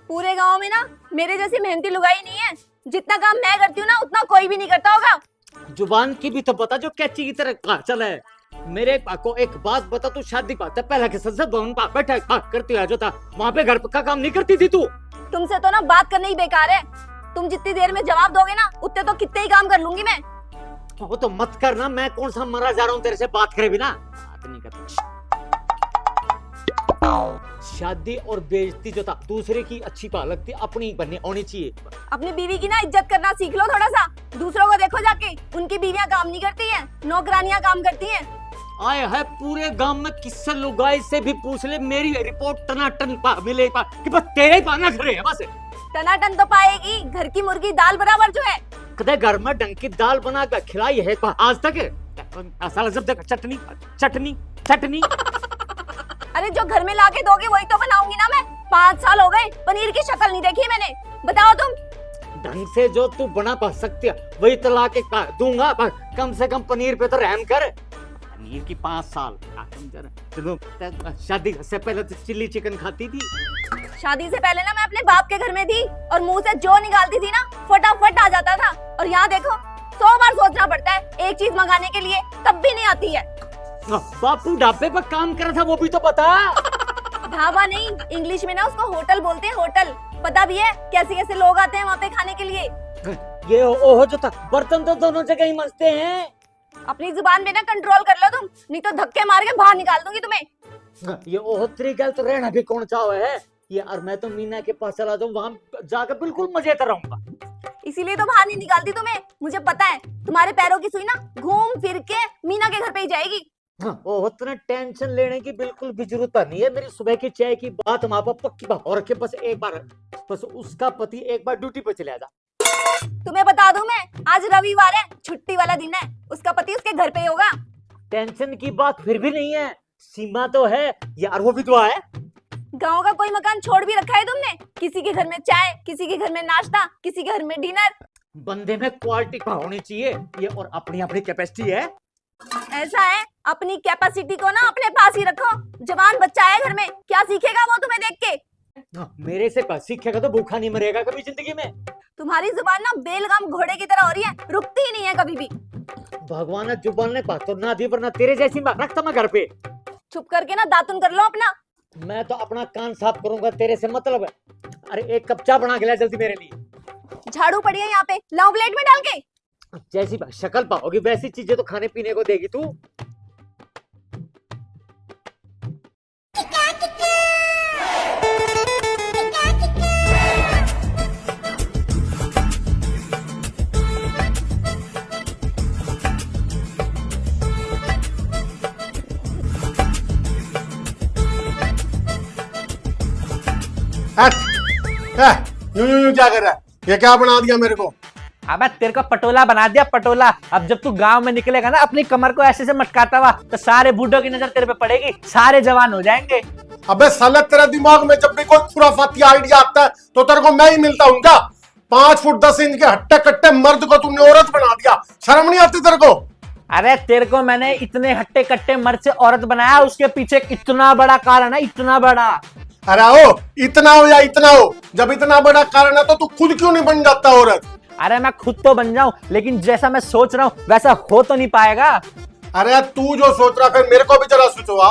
पूरे गांव में ना मेरे जैसी मेहनती लुगाई नहीं है। जितना काम मैं करती हूँ ना उतना कोई भी नहीं करता होगा। जुबान की भी तो बता जो कैची की तरह चल है। मेरे को एक बात बता, तू शादी पाता पहले के संसद भवन पर बैठा करती है जो था वहाँ पे घर का काम नहीं करती थी तू। तुमसे तो ना बात करना ही बेकार है। तुम जितनी देर में जवाब दोगे ना उतने तो कितने ही काम कर लूंगी मैं। वो तो मत करना, मैं कौन सा मरा जा रहा हूँ तेरे से बात करे बिना। बात नहीं करता। शादी और बेइज्जती जो था दूसरे की अच्छी बात लगती, अपनी बननी होनी चाहिए। अपनी बीवी की ना इज्जत करना सीख लो थोड़ा सा। दूसरों को देखो जाके, उनकी बीवियां काम नहीं करती हैं, नौकरानियां काम करती हैं। आए है पूरे गांव में किससे लुगाई से भी पूछ ले, मेरी रिपोर्ट टनाटन मिले कि बस तेरे ही पाना घरे है बस। टनाटन तो पाएगी, घर की मुर्गी दाल बराबर जो है। कदे घर में ढंग की दाल बना कर खिलाई है आज तक? साला जब तक चटनी चटनी चटनी। अरे जो घर में लाके दोगे वही तो बनाऊंगी ना मैं। 5 साल हो गए पनीर की शक्ल नहीं देखी मैंने। बताओ तुम। ढंग से जो तू बना पा सकती है वही तो ला के दूंगा। कम से कम पनीर पे तो रहम कर। पनीर की 5 साल चलो, शादी से पहले तो चिल्ली चिकन खाती थी। शादी से पहले ना मैं अपने बाप के घर में थी और मुंह से जो निकालती थी ना फटाफट आ जाता था। और यहाँ देखो 100 बार सोचना पड़ता है एक चीज मंगाने के लिए, तब भी नहीं आती है। बापू ढाबे पर काम कर रहा था वो भी तो बता। ढाबा नहीं, इंग्लिश में ना उसको होटल बोलते हैं, होटल। पता भी है कैसे कैसे लोग आते हैं वहाँ पे खाने के लिए। ये ओहो जो था, बर्तन तो दोनों जगह ही मजते हैं। अपनी जुबान पे ना कंट्रोल कर लो तुम, नहीं तो धक्के मार के बाहर निकाल दूंगी तुम्हें। ये ओहो तरीका तो रहना भी कौन चाहो है ये। और मैं तो मीना के पास चला जाऊँ, वहाँ जाकर बिल्कुल मजे कर रहूंगा। इसीलिए तो बाहर नहीं निकालती तुम्हें। मुझे पता है तुम्हारे पैरों की सुई ना घूम फिर के मीना के घर पे ही जाएगी। ओहो इतना टेंशन लेने की बिल्कुल भी जरूरत नहीं है। मेरी सुबह की चाय की बात वहाँ पर पक्की बात और बस एक बार, बस उसका पति एक बार ड्यूटी पे चले जा। तुम्हें बता दूं मैं, आज रविवार है, छुट्टी वाला दिन है। उसका पति उसके घर पे ही होगा। टेंशन की बात फिर भी नहीं है, सीमा तो है यार, वो विधवा है। गांव का कोई मकान छोड़ भी रखा है तुमने? किसी के घर में चाय, किसी के घर में नाश्ता, किसी के घर में डिनर। बंदे में क्वालिटी होनी चाहिए ये, और अपनी अपनी कैपेसिटी है। ऐसा है, अपनी कैपेसिटी को ना अपने पास ही रखो। जवान बच्चा है घर में, क्या सीखेगा वो तुम्हें देख के? मेरे से सीखेगा तो भूखा नहीं मरेगा कभी जिंदगी में। तुम्हारी जुबान ना बेलगाम घोड़े की तरह हो रही है, रुकती ही नहीं है कभी भी। भगवान ने जुबान ने बात तो ना दी, वरना तेरे जैसी रखता मैं घर पे। चुप करके ना दातुन कर लो अपना। मैं तो अपना कान साफ करूंगा, तेरे से मतलब है। अरे एक कप चाय बना के ला जल्दी मेरे लिए। झाड़ू पड़ी है यहाँ पे, लाओ प्लेट में डाल के। जैसी शक्ल पाओगी वैसी चीजें तो खाने पीने को देगी तू। यूं क्या कर रहा है? ये क्या बना दिया मेरे को? अबे तेरे को पटोला बना दिया, पटोला। अब जब तू गांव में निकलेगा ना अपनी कमर को ऐसे से मटकाता हुआ, तो सारे बूढ़ों की नजर तेरे पे पड़ेगी, सारे जवान हो जाएंगे। अबे साले तेरे दिमाग में जब भी कोई खुराफाती आइडिया आता है तो तेरे को मैं ही मिलता हूँ क्या? 5 फुट 10 इंच के हट्टे कट्टे मर्द को तूने औरत बना दिया, शर्म नहीं आती तेरे को? अरे तेरे को मैंने इतने हट्टे कट्टे मर्द से औरत बनाया, उसके पीछे इतना बड़ा कारण है, इतना बड़ा। अरे ओ इतना हो या इतना हो, जब इतना बड़ा कारण है तो तू खुद क्यों नहीं बन जाता औरत? अरे मैं खुद तो बन जाऊं, लेकिन जैसा मैं सोच रहा हूँ वैसा हो तो नहीं पाएगा। अरे तू जो सोच रहा फिर मेरे को भी जरा सोचवा।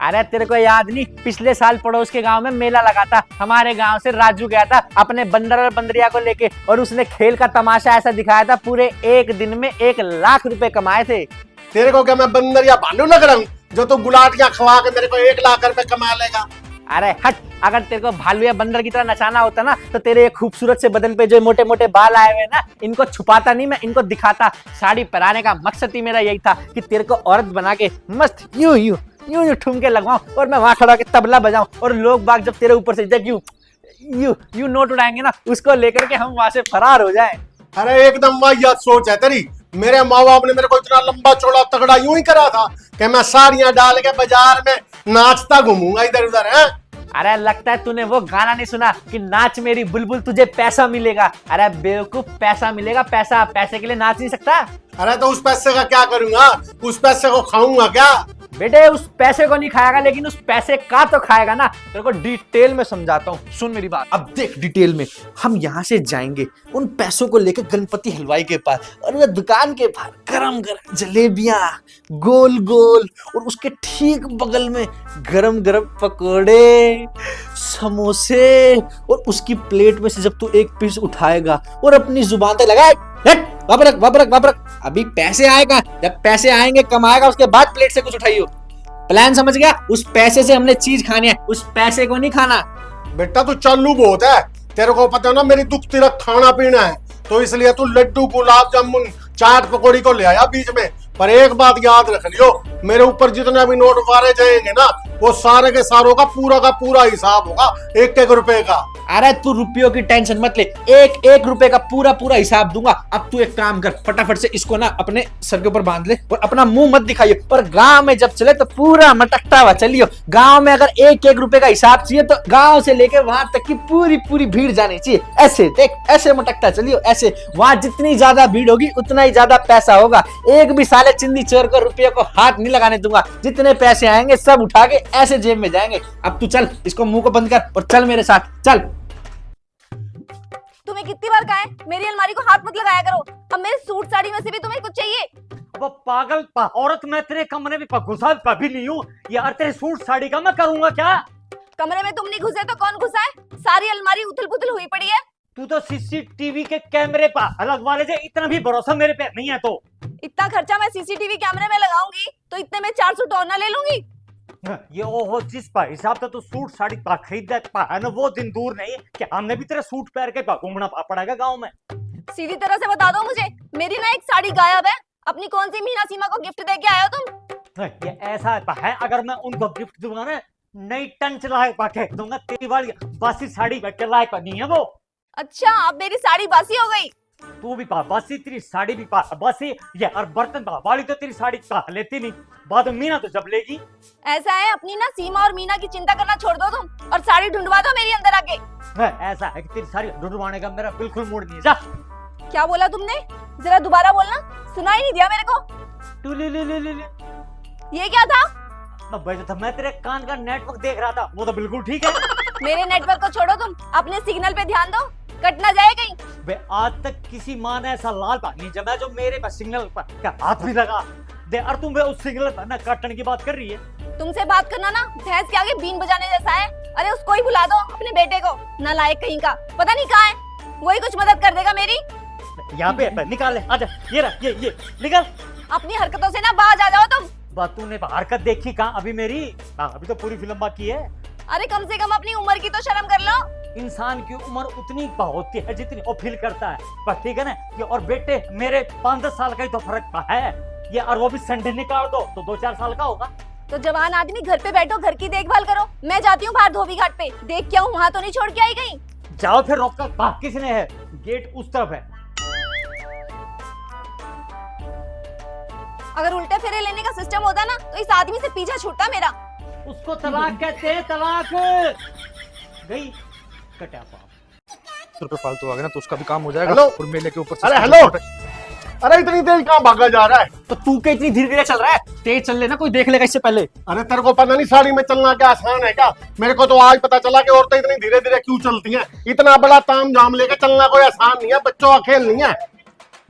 अरे तेरे को याद नहीं, पिछले साल पड़ोस के गांव में मेला लगा था। हमारे गांव से राजू गया था अपने बंदर और बंदरिया को लेके, और उसने खेल का तमाशा ऐसा दिखाया था, पूरे एक दिन में 1 लाख रुपए कमाए थे। तेरे को क्या मैं बंदर या भालू लग रहा हूँ जो तू गुलाटियां खवा के मेरे को 1 लाख रुपए कमा लेगा? अरे हट, अगर तेरे को भालू या बंदर की तरह नचाना होता ना तो तेरे ये खूबसूरत से बदन पे जो मोटे मोटे बाल आए हुए ना, इनको छुपाता नहीं, मैं इनको दिखाता। साड़ी पहनाने का मकसद ही मेरा यही था कि तेरे को औरत बना के मस्त यूं यूं यूं यूं ठुमके लगवाऊं, और मैं वहां खड़ा होकर तबला बजाऊं, और लोग बाग जब तेरे ऊपर से जब यूं यूं यूं नोट उड़ाएंगे ना, उसको लेकर के हम वहां से फरार हो जाए। अरे एकदम वाहियात सोच है तेरी। मेरे माँ बाप ने मेरे को इतना लंबा चौड़ा तगड़ा यूं ही करा था कि मैं साड़ियां डाल के बाजार में नाचता घूमूंगा इधर उधर है। अरे लगता है तूने वो गाना नहीं सुना कि नाच मेरी बुलबुल तुझे पैसा मिलेगा। अरे बेवकूफ, पैसा मिलेगा, पैसा, पैसे के लिए नाच नहीं सकता। अरे तो उस पैसे का क्या करूंगा? उस पैसे को खाऊंगा क्या? बेटे उस पैसे को नहीं खाएगा, लेकिन उस पैसे का तो खाएगा ना। तेरे को डिटेल में समझाता हूँ, सुन मेरी बात। अब देख डिटेल में, हम यहाँ से जाएंगे उन पैसों को लेकर गणपति हलवाई के पास, और वह दुकान के बाहर गरम गरम जलेबियां गोल गोल, और उसके ठीक बगल में गरम गरम पकोड़े, समोसे, और उसकी प्लेट में से जब तू एक पीस उठाएगा और अपनी जुबान पे लगाए, वापरक अभी पैसे आएगा, जब पैसे आएंगे कमाएगा, उसके बाद प्लेट से कुछ उठाइयो। प्लान समझ गया? उस पैसे से हमने चीज खानी है, उस पैसे को नहीं खाना। बेटा तू चालू बहुत है, तेरे को पता है ना मेरी दुख तिरक खाना पीना है, तो इसलिए तू लड्डू गुलाब जामुन चाट पकौड़ी को ले आया बीच में। पर एक बात याद रख लियो, मेरे ऊपर जितने भी नोट मारे जाएंगे ना, वो सारे के सारों का पूरा हिसाब होगा, एक एक रुपए का। अरे तू रुपयों की टेंशन मत ले, एक एक रुपए का पूरा हिसाब दूंगा। अब तू एक काम कर, फटाफट से इसको ना अपने सर के ऊपर बांध ले, और अपना मुंह मत दिखाइयो। और गांव में जब चले तो पूरा मटकता हुआ चलियो। गांव में अगर एक एक रुपए का हिसाब चाहिए तो गांव से लेकर वहां तक की पूरी भीड़ जानी चाहिए। ऐसे देख, ऐसे मटकता चलियो, ऐसे। वहां जितनी ज्यादा भीड़ होगी उतना ही ज्यादा पैसा होगा। एक भी साले चिंदी चोर को रुपये को हाथ नहीं लगाने दूंगा। जितने पैसे आएंगे सब उठा के ऐसे जेब में जाएंगे। अब तू चल, इसको मुंह को बंद कर और चल मेरे साथ, चल। तुम्हें कितनी बार कहा है मेरी अलमारी को हाथ मत लगाया करो। अब मेरे सूट साड़ी में से भी तुम्हें कुछ चाहिए? अब पागल औरत, मैं तेरे कमरे में घुसा कभी नहीं हूँ यार। तेरे सूट साड़ी का मैं करूंगा क्या? कमरे में तुम नहीं घुसे तो कौन घुसा है? सारी अलमारी उथल पुथल हुई पड़ी है। तू तो सीसीटीवी के कैमरे पर अलग वाले से इतना भी भरोसा मेरे पे नहीं है। तो इतना खर्चा मैं सीसीटीवी कैमरे में लगाऊंगी तो इतने में 4 सूट और ना ले लूंगी। ये ओहो, जिस पर हिसाब से तू सूट साड़ी पा खरीदा है ना, वो दिन दूर नहीं कि हमने भी तेरा सूट पहन के घूमना पड़ेगा गाँव में। सीधी तरह से बता दो मुझे, मेरी ना एक साड़ी गायब है। अपनी कौन सी मीना सीमा को गिफ्ट दे के आए हो तुम? ये ऐसा है, अगर मैं उनको गिफ्ट दूंगा ना, नई टन चला के दूंगा। तेरी वाली बासी साड़ी के लायक नहीं है वो। अच्छा, अब मेरी साड़ी बासी हो गई। तू भी बासी, तेरी साड़ी भी बासी, ये और बर्तन वाली तो तेरी साड़ी लेती नहीं, बाद में मीना तो जब लेगी। ऐसा है, अपनी ना सीमा और मीना की चिंता करना छोड़ दो तुम और साड़ी ढूंढवा दो मेरी अंदर आके। ऐसा है कि तेरी साड़ी ढूंढवाने का मेरा बिल्कुल मूड नहीं है। जा। क्या बोला तुमने? जरा दोबारा बोलना, सुना ही नहीं दिया मेरे को। तू ले। ये क्या था? तो मैं तेरे कान का नेटवर्क देख रहा था, वो तो बिल्कुल ठीक है। मेरे नेटवर्क को छोड़ो, तुम अपने सिग्नल पे ध्यान दो, कट ना जाए कहीं। बे आज तक किसी माँ ने ऐसा लाल पानी जमा जो मेरे पास सिग्नल पर हाथ भी लगा दे, और तुम उस सिग्नल पर ना काटने की बात कर रही है। तुमसे बात करना ना भैंस के आगे बीन बजाने जैसा है। अरे उसको ही बुला दो, अपने बेटे को, नालायक कहीं का, पता नहीं कहाँ है, वही कुछ मदद कर देगा मेरी। यहाँ पे निकाल ले, आजा, ये रहा, ये निकाल। अपनी हरकतों से ना बाज आ जाओ तुम। बात तूने हरकत देखी कहाँ अभी मेरी? अभी तो पूरी फिल्म बाकी है। अरे कम से कम अपनी उम्र की तो शर्म कर लो। इंसान की उम्र उतनी होती है जितनी वो फील करता है, पर ठीक है ना। ये और बेटे मेरे 5-10 साल का ही तो फर्क है ये, और वो भी संडे निकाल दो तो 2-4 साल का होगा। तो जवान आदमी घर पे बैठो, घर की देखभाल करो। मैं जाती हूँ बाहर धोबी घाट पे, देख क्या हूँ, वहां तो नहीं छोड़ के आई कहीं। जाओ फिर, रोक कर बात किसने है? गेट उस तरफ है। अगर उल्टे फेरे लेने का सिस्टम होता ना तो इस आदमी से पीछा छूटता मेरा। उसको तलाक कहते हैं, तलाक। गई कटा पाप। पे फालतू आ गया ना तो उसका भी काम हो जाएगा। हेलो। और मेले के ऊपर अरे हेलो, अरे इतनी तेज कहाँ भागा जा रहा है? तो तू क्या इतनी धीरे धीरे चल रहा है? तेज चल लेना, कोई देख लेगा इससे पहले। अरे तेरे को पता नहीं साड़ी में चलना क्या आसान है क्या? मेरे को तो आज पता चला कि औरतें इतनी धीरे धीरे क्यों चलती हैं। इतना बड़ा ताम झाम लेके चलना कोई आसान नहीं है, बच्चों का खेल नहीं है।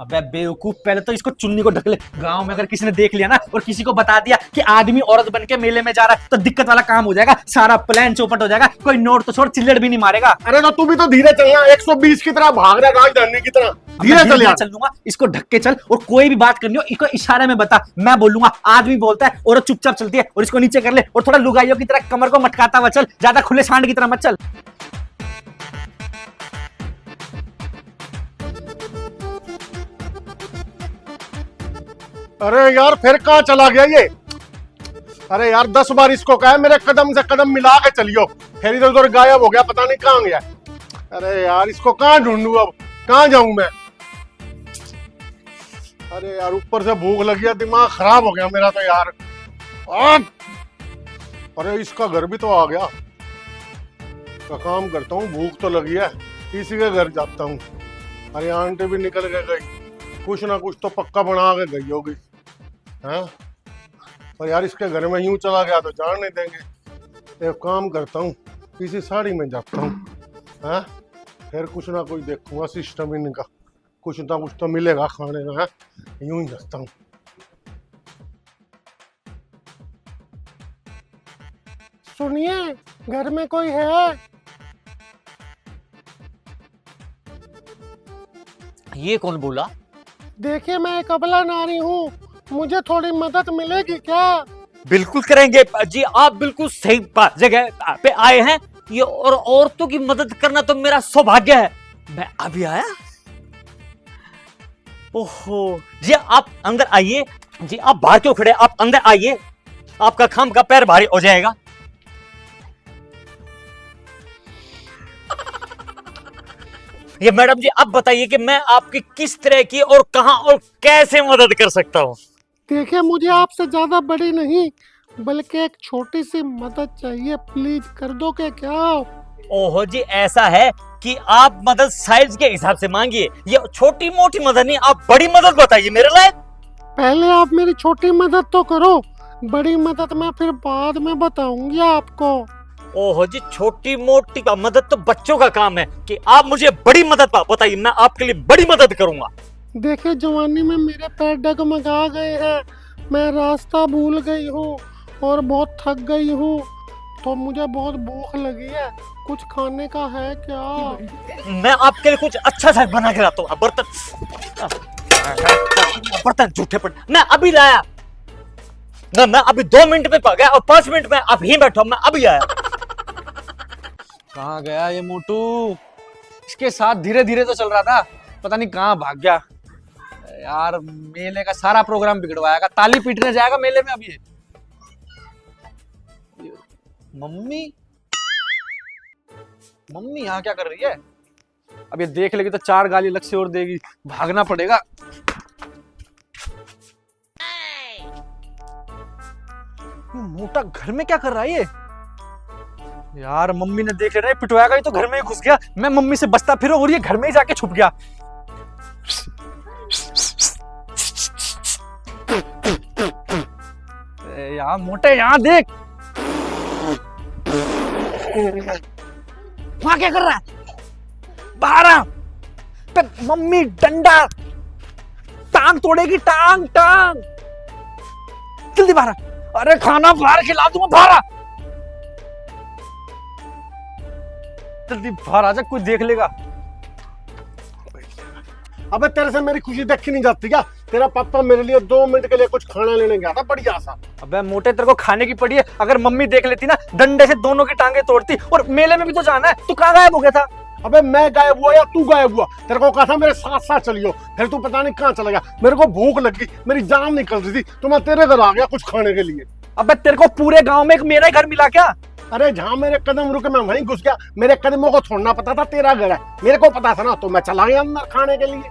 अबे बेवकूफ, पहले तो इसको चुन्नी को ढक ले। गांव में अगर किसी ने देख लिया ना और किसी को बता दिया कि आदमी औरत बन के मेले में जा रहा है तो दिक्कत वाला काम हो जाएगा, सारा प्लान चौपट हो जाएगा। कोई नोट तो छोड़, चिल्लड़ भी नहीं मारेगा। अरे तो तू भी तो धीरे चलना, 120 की तरह भाग रहा है राजधानी की तरह। धीरे चल यार। चल लूंगा, इसको ढक के चल। और कोई भी बात करनी हो इसको इशारे में बता, मैं बोलूंगा। आदमी बोलता है औरत चुपचाप चलती है, और इसको नीचे कर ले। और थोड़ा लुगाइयों की तरह कमर को मटकाता हुआ चल, ज्यादा खुले सांड की तरह मत चल। अरे यार फिर कहाँ चला गया ये? अरे यार 10 बार इसको कहा है मेरे कदम से कदम मिला के चलियो, फिर इधर उधर गायब हो गया, पता नहीं कहाँ गया। अरे यार इसको कहाँ ढूंढूं, अब कहाँ जाऊं मैं? अरे यार ऊपर से भूख लगी है, दिमाग खराब हो गया मेरा तो यार। अरे इसका घर भी तो आ गया। तो काम करता हूँ, भूख तो लगी है, इसी के घर जाता हूँ। अरे आंटी भी निकल के गई, कुछ ना कुछ तो पक्का बना के गई होगी। हाँ और यार इसके घर में यूं चला गया तो जान नहीं देंगे। एक काम करता हूँ, किसी साड़ी में जाता हूँ, हाँ फिर कुछ ना कुछ देखूंगा सिस्टम इनका, कुछ ना कुछ तो मिलेगा खाने का। यूं ही जाता हूँ। सुनिए, घर में कोई है? ये कौन बोला? देखिए मैं एक अबला नारी हूँ, मुझे थोड़ी मदद मिलेगी क्या? बिल्कुल करेंगे जी, आप बिल्कुल सही जगह पे आए हैं। ये और औरतों की मदद करना तो मेरा सौभाग्य है। मैं अभी आया। ओहो जी, आप अंदर आइए। जी आप बाहर क्यों खड़े, आप अंदर आइए, आपका खाम का पैर भारी हो जाएगा। ये मैडम जी आप बताइए कि मैं आपकी किस तरह की और कहां और कैसे मदद कर सकता हूं। देखिए मुझे आपसे ज्यादा बड़ी नहीं बल्कि एक छोटी सी मदद चाहिए, प्लीज कर दो क्या? ओहो जी, ऐसा है कि आप मदद साइज के हिसाब से मांगिए, ये छोटी मोटी मदद नहीं, आप बड़ी मदद बताइए मेरे लायक। पहले आप मेरी छोटी मदद तो करो, बड़ी मदद मैं फिर बाद में बताऊंगी आपको। ओहो जी, छोटी मोटी मदद तो बच्चों का काम है, कि आप मुझे बड़ी मदद बताइए, मैं आपके लिए बड़ी मदद करूंगा। देखिए जवानी में मेरे पैर डगमगा गए हैं, मैं रास्ता भूल गई हूँ और बहुत थक गई हूँ, तो मुझे बहुत भूख लगी है, कुछ खाने का है क्या? मैं आपके लिए कुछ अच्छा सा बना के लाता हूँ। बर्तन झूठे पड़, मैं अभी लाया। मैं अभी 2 मिनट में पा गया और 5 मिनट में आप ही बैठो, मैं अभी आया। कहाँ गया ये मोटू? इसके साथ धीरे धीरे तो चल रहा था, पता नहीं कहाँ भाग गया यार। मेले का सारा प्रोग्राम बिगड़वाएगा, ताली पीटने जाएगा मेले में अभी। मम्मी मम्मी यहाँ क्या कर रही है? अब ये देख लेगी तो 4 गाली अलग से और देगी, भागना पड़ेगा। ये मोटा घर में क्या कर रहा है ये? यार मम्मी ने देख लिया, पिटवाएगा, ये तो घर में ही घुस गया। मैं मम्मी से बचता फिर और ये घर में ही जाके छुप गया। यार मोटे यहाँ देख, वहां क्या कर रहा है? बाहर आ। मम्मी डंडा, टांग तोड़ेगी, टांग टांग। जल्दी बाहर आ। अरे खाना बाहर खिला दूंगा, बाहर आ। जल्दी बाहर आजा, कोई देख लेगा। अबे तेरे से मेरी खुशी देखी नहीं जाती क्या? तेरा पापा मेरे लिए 2 मिनट के लिए कुछ खाना लेने गया था, बढ़िया सा। अबे मोटे, तेरे को खाने की पड़ी है। अगर मम्मी देख लेती ना, डंडे से दोनों की टांगे तोड़ती। और मेले में भी तो जाना है, तू कहाँ गायब हो गया था? अबे मैं गायब हुआ या तू गायब हुआ? तेरे को कहा था मेरे साथ साथ चलियो, फिर तू पता नहीं कहाँ चला गया। मेरे को भूख लगी, मेरी जान निकल रही थी, तो मैं तेरे घर आ गया कुछ खाने के लिए। अबे तेरे को पूरे गांव में एक मेरा ही घर मिला क्या? अरे जहाँ मेरे कदम रुके मैं वहीं घुस गया, मेरे कदमों को छोड़ना पता था, तेरा घर है, मेरे को पता था ना, तो मैं चला गया अंदर खाने के लिए।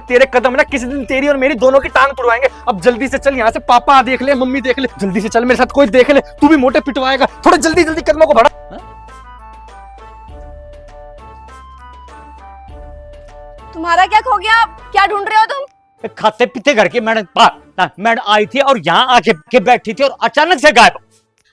तेरे कदम ना किसी दिन तेरी और मेरी दोनों की टांग तुड़वाएंगे। अब जल्दी से चल यहाँ से, पापा देख ले, मम्मी देख ले, जल्दी से चल मेरे साथ, कोई देख ले, तू भी मोटे पिटवाएगा। थोड़ा जल्दी जल्दी कदमों को बढ़ा। तुम्हारा क्या खो गया? क्या ढूंढ रहे हो तुम? खाते पीते घर के मैडम आई थी और यहाँ आके के बैठी थी और अचानक से गायब।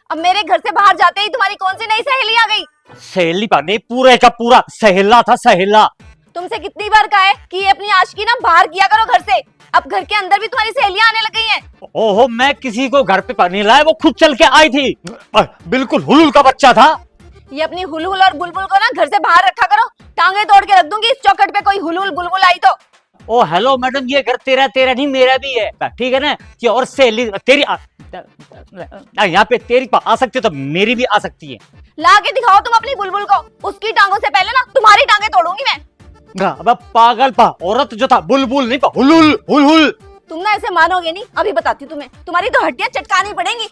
अब मेरे घर से बाहर जाते ही तुम्हारी कौन सी नई सहेली आ गई? सहेली नहीं, पूरे का पूरा सहेला था, सहेला। तुमसे कितनी बार कहा है कि ये अपनी आशिकी ना बाहर किया करो घर से। अब घर के अंदर भी तुम्हारी सहेलियां आने लग गई हैं। ओहो, मैं किसी को घर पे नहीं लाया, वो खुद चल के आई थी। बिल्कुल हुलुल का बच्चा था। ये अपनी हुलहुल और बुलबुल को ना घर से बाहर रखा करो, टांगे तोड़ के रख दूंगी इस चौखट पे कोई हुलहुल बुलबुल आई तो। ओ हेलो मैडम, ये घर तेरा नहीं मेरा भी है, ठीक है ना? कि और सहेली तेरी यहाँ पे तेरी आ सकती है तो मेरी भी आ सकती है। ला के दिखाओ तुम अपनी बुलबुल को, उसकी टांगों से पहले ना तुम्हारी टांगे तोड़ूंगी मैं। अब पागल औरत जो था, बुलबुल नहीं, हुलुल हुलहुल। तुम ना ऐसे मानोगे नहीं, अभी बताती हूँ तुम्हें, तुम्हारी तो हड्डियां चटकानी पड़ेंगी।